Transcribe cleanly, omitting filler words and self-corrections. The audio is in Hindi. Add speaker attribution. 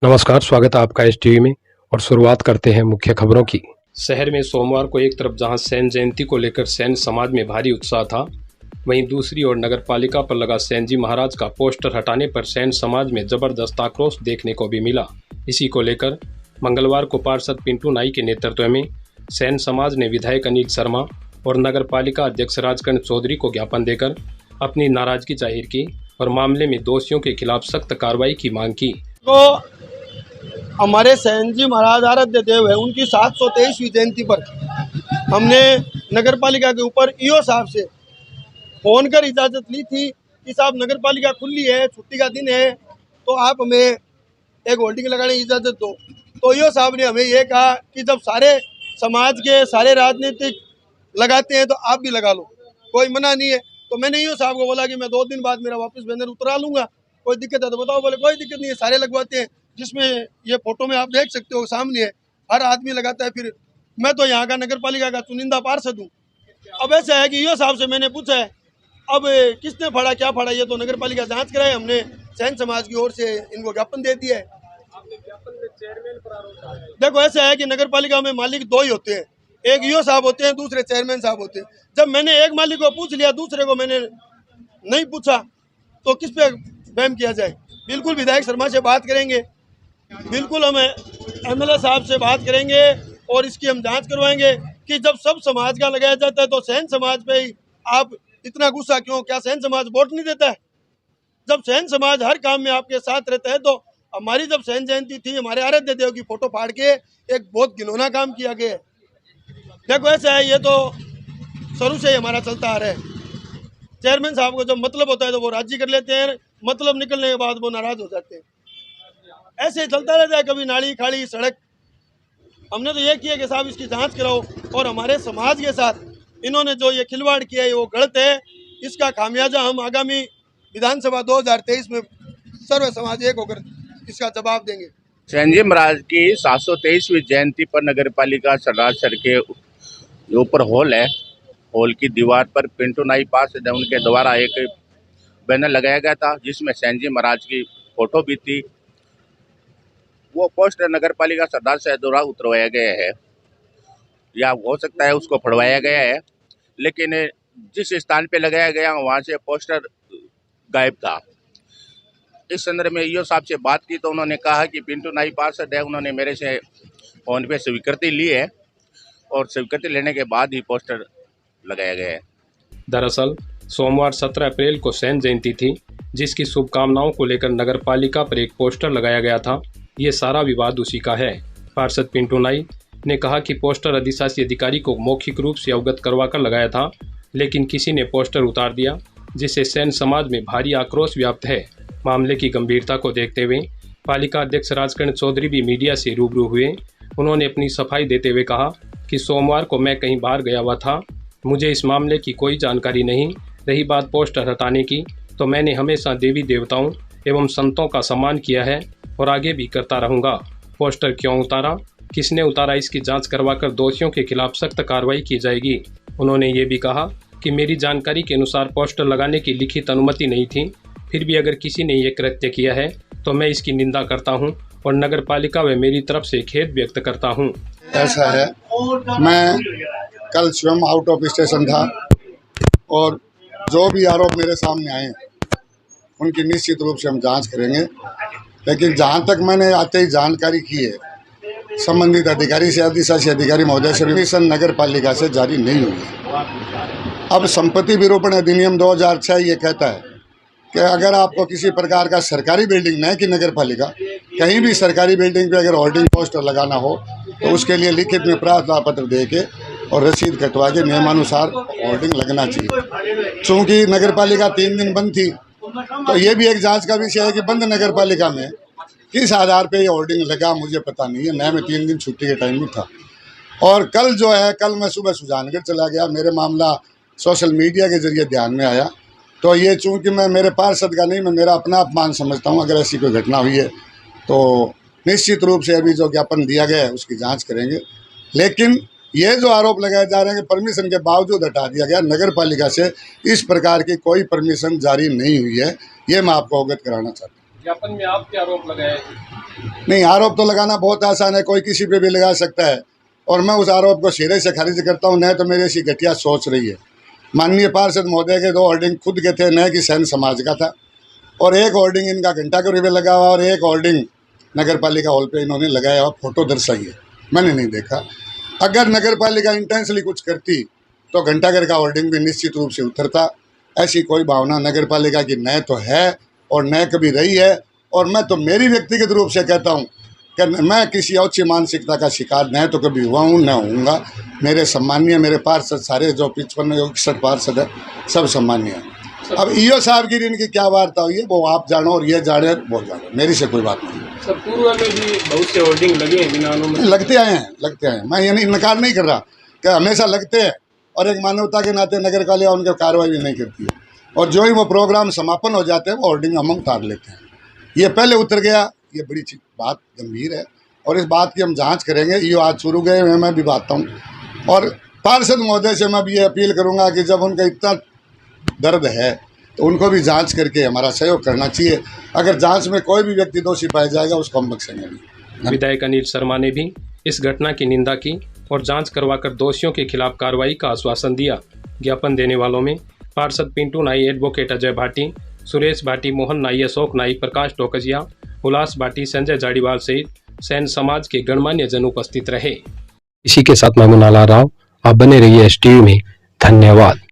Speaker 1: नमस्कार, स्वागत है आपका एस टीवी में। और शुरुआत करते हैं मुख्य खबरों की। शहर में सोमवार को एक तरफ जहां सेन जयंती को लेकर सेन समाज में भारी उत्साह था, वहीं दूसरी ओर नगर पालिका पर लगा सेन जी महाराज का पोस्टर हटाने पर सेन समाज में जबरदस्त आक्रोश देखने को भी मिला। इसी को लेकर मंगलवार को पार्षद पिंटू नाई के नेतृत्व में सेन समाज ने विधायक अनिल शर्मा और नगर पालिका अध्यक्ष राजकर्ण चौधरी को ज्ञापन देकर अपनी नाराजगी जाहिर की और मामले में दोषियों के खिलाफ सख्त कार्रवाई की मांग की।
Speaker 2: हमारे सेन जी महाराज आराध्य देव है, उनकी 723वीं जयंती पर हमने नगर पालिका के ऊपर ईओ साहब से फोन कर इजाज़त ली थी कि साहब नगर पालिका खुली है, छुट्टी का दिन है, तो आप हमें एक होल्डिंग लगाने की इजाज़त दो। तो ईओ साहब ने हमें ये कहा कि जब सारे समाज के सारे राजनीतिक लगाते हैं तो आप भी लगा लो, कोई मना नहीं है। तो मैंने ईओ साहब को बोला कि मैं 2 दिन बाद मेरा वापस बैनर उतरा लूँगा, कोई दिक्कत है तो बताओ। बोले कोई दिक्कत नहीं है, सारे लगवाते हैं, जिसमें ये फोटो में आप देख सकते हो सामने है, हर आदमी लगाता है। फिर मैं तो यहाँ का नगर पालिका का चुनिंदा पार्षद हूँ। अब ऐसा है कि ईओ साहब से मैंने पूछा है, अब किसने फाड़ा क्या फाड़ा ये तो नगर पालिका जाँच कराए। हमने सैन समाज की ओर से इनको ज्ञापन दे दिया है। देखो ऐसा है कि नगर पालिका में मालिक 2 ही होते हैं, एक ईओ साहब होते हैं, दूसरे चेयरमैन साहब होते हैं। जब मैंने एक मालिक को पूछ लिया, दूसरे को मैंने नहीं पूछा, तो किस पे बैम किया जाए। बिल्कुल विधायक शर्मा से बात करेंगे, बिल्कुल हम एमएलए साहब से बात करेंगे और इसकी हम जांच करवाएंगे कि जब सब समाज का लगाया जाता है तो सैन समाज पे ही आप इतना गुस्सा क्यों? क्या सैन समाज वोट नहीं देता है? जब सैन समाज हर काम में आपके साथ रहता है तो हमारी जब सैन जयंती थी, हमारे आराध्य देव की फोटो फाड़ के एक बहुत घिनौना काम किया गया है। देखो ऐसा है, ये तो शुरू से ही हमारा चलता आ रहा है। चेयरमैन साहब को जब मतलब होता है तो वो राजी कर लेते हैं, मतलब निकलने के बाद वो नाराज हो जाते हैं। ऐसे चलता रहता है, कभी नाली खाड़ी सड़क। हमने तो ये किया कि साहब इसकी जांच कराओ और हमारे समाज के साथ इन्होंने जो ये खिलवाड़ किया है वो गलत है। इसका खामियाजा हम आगामी विधानसभा 2023 में सर्व समाज एक होकर इसका जवाब देंगे।
Speaker 3: सेन जी महाराज की 723वीं जयंती पर नगर पालिका सरदार सर के ऊपर हॉल है, हॉल की दीवार पर पिंटू नाई पार्षद है, उनके द्वारा एक बैनर लगाया गया था जिसमें सेन जी महाराज की फोटो भी थी। वो पोस्टर नगर पालिका सरदार साहब द्वारा उतरवाया गया है या हो सकता है उसको फड़वाया गया है, लेकिन जिस स्थान पे लगाया गया वहाँ से पोस्टर गायब था। इस संदर्भ में ईओ साहब से बात की तो उन्होंने कहा कि पिंटू नाई पार्षद है, उन्होंने मेरे से फोन पे स्वीकृति ली है और स्वीकृति लेने के बाद ही पोस्टर लगाया गया है।
Speaker 1: दरअसल सोमवार 17 अप्रैल को सेन जयंती थी, जिसकी शुभकामनाओं को लेकर नगर पालिका पर एक पोस्टर लगाया गया था। ये सारा विवाद उसी का है। पार्षद पिंटू नाई ने कहा कि पोस्टर अधिशासी अधिकारी को मौखिक रूप से अवगत करवा कर लगाया था, लेकिन किसी ने पोस्टर उतार दिया, जिससे सेन समाज में भारी आक्रोश व्याप्त है। मामले की गंभीरता को देखते हुए पालिका अध्यक्ष राजकर्ण चौधरी भी मीडिया से रूबरू हुए। उन्होंने अपनी सफाई देते हुए कहा कि सोमवार को मैं कहीं बाहर गया हुआ था, मुझे इस मामले की कोई जानकारी नहीं। रही बात पोस्टर हटाने की, तो मैंने हमेशा देवी देवताओं एवं संतों का सम्मान किया है और आगे भी करता रहूँगा। पोस्टर क्यों उतारा, किसने उतारा, इसकी जांच करवाकर दोषियों के खिलाफ सख्त कार्रवाई की जाएगी। उन्होंने ये भी कहा कि मेरी जानकारी के अनुसार पोस्टर लगाने की लिखित अनुमति नहीं थी, फिर भी अगर किसी ने ये कृत्य किया है तो मैं इसकी निंदा करता हूँ और नगर पालिका व मेरी तरफ से खेद व्यक्त करता हूँ।
Speaker 4: ऐसा है, मैं कल स्वयं आउट ऑफ स्टेशन था और जो भी आरोप मेरे सामने आए उनकी निश्चित रूप से हम जांच करेंगे, लेकिन जहां तक मैंने आते ही जानकारी की है, संबंधित अधिकारी से अधिशासी अधिकारी महोदय से परमिशन नगर पालिका से जारी नहीं हुई है। अब संपत्ति विरूपण अधिनियम 2006 ये कहता है कि अगर आपको किसी प्रकार का सरकारी बिल्डिंग न कि नगर पालिका कहीं भी सरकारी बिल्डिंग पे अगर होर्डिंग पोस्टर लगाना हो तो उसके लिए लिखित में प्रार्थना पत्र दे के और रसीद कटवा के नियमानुसार होर्डिंग लगना चाहिए। चूँकि नगर पालिका 3 दिन बंद थी तो ये भी एक जांच का विषय है कि बंद नगर पालिका में किस आधार पे ये होर्डिंग लगा मुझे पता नहीं है। मैं 3 दिन छुट्टी के टाइम में था और कल जो है, कल मैं सुबह सुजानगढ़ चला गया, मेरे मामला सोशल मीडिया के जरिए ध्यान में आया। तो ये चूँकि मैं मेरे पार्षद का नहीं, मैं मेरा अपना अपमान समझता हूँ। अगर ऐसी कोई घटना हुई है तो निश्चित रूप से अभी जो ज्ञापन दिया गया है उसकी जांच करेंगे। लेकिन ये जो आरोप लगाए जा रहे हैं कि परमिशन के बावजूद हटा दिया गया, नगर पालिका से इस प्रकार की कोई परमिशन जारी नहीं हुई है, ये मैं आपको अवगत कराना चाहता हूँ।
Speaker 1: ज्ञापन में आपके आरोप लगाए।
Speaker 4: नहीं, आरोप तो लगाना बहुत आसान है, कोई किसी पे भी लगा सकता है और मैं उस आरोप को सिरे से खारिज करता हूँ। न तो मेरी ऐसी घटिया सोच रही है। माननीय पार्षद महोदय के 2 होर्डिंग खुद के थे, न कि सैन समाज का था, और एक होर्डिंग इनका घंटाघर पे लगा हुआ और एक होर्डिंग नगर पालिका हॉल पे इन्होंने लगाया हुआ फोटो दर्शाई है, मैंने नहीं देखा। अगर नगर पालिका इंटेंसली कुछ करती तो घंटाघर का होर्डिंग भी निश्चित रूप से उतरता। ऐसी कोई भावना नगर पालिका की न तो है और न कभी रही है। और मैं तो मेरी व्यक्तिगत रूप से कहता हूँ कि मैं किसी उच्च मानसिकता का शिकार न तो कभी हुआ हूँ न होऊंगा। मेरे सम्मानीय मेरे पार्षद सारे जो 55-61 पार्षद है सब सम्मानीय है। अब ईओ साहब की इनकी क्या वार्ता हुई है वो आप जानो और ये जाने वो जानो, मेरी से कोई बात नहीं।
Speaker 1: सर पूर्व में भी बहुत से होर्डिंग लगे हैं बिना अनुमति।
Speaker 4: लगते आए हैं, मैं ये इनकार नहीं कर रहा कि हमेशा लगते हैं और एक मानवता के नाते नगर पालिका उनके कार्रवाई भी नहीं करती है। और जो ही वो प्रोग्राम समापन हो जाते हैं वो होर्डिंग हम उतार लेते हैं। ये पहले उतर गया, ये बड़ी बात गंभीर है और इस बात की हम जांच करेंगे। ये आज शुरू गए हैं, मैं भी बात हूँ और पार्षद महोदय से मैं भी ये अपील करूँगा कि जब उनका इतना दर्द है तो उनको भी जांच करके हमारा सहयोग करना चाहिए। अगर जांच में कोई भी व्यक्ति दोषी पाया जाएगा उसको हम बख्शेंगे नहीं।
Speaker 1: विधायक अनिल शर्मा ने भी इस घटना की निंदा की और जांच करवाकर दोषियों के खिलाफ कार्रवाई का आश्वासन दिया। ज्ञापन देने वालों में पार्षद पिंटू नाई, एडवोकेट अजय भाटी, सुरेश भाटी, मोहन नाई, अशोक नाई, प्रकाश टोकजिया, हुलास भाटी, संजय जाड़ीवाल सहित सैन समाज के गणमान्य जन उपस्थित रहे। इसी के साथ मैं मुनाला राव, आप बने रहिए STV में। धन्यवाद।